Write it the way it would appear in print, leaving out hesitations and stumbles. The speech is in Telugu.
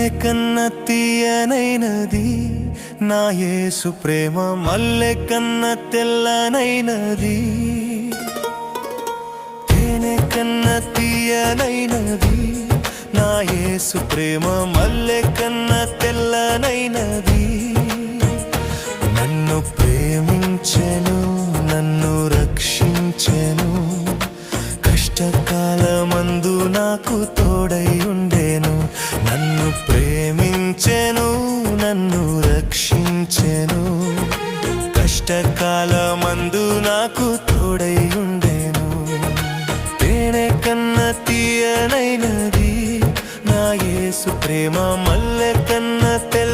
తేనె కన్న తీయనైనది నా యేసు ప్రేమ, మల్లె కన్న తెల్లనైనది. తేనె కన్న తీయనైనది నా యేసు ప్రేమ, మల్లె కన్న తెల్లనైనది. నన్ను ప్రేమించెను, నన్ను రక్షించెను, కష్టకాలమందు నాకు తోడై ఉండెను. నన్ను ప్రేమించెను, నన్ను రక్షించెను, కష్టకాలమందు నాకు తోడై ఉండెను. తేనె కన్న తీయనైనది నా యేసు ప్రేమ, మల్లె కన్న తెల్ల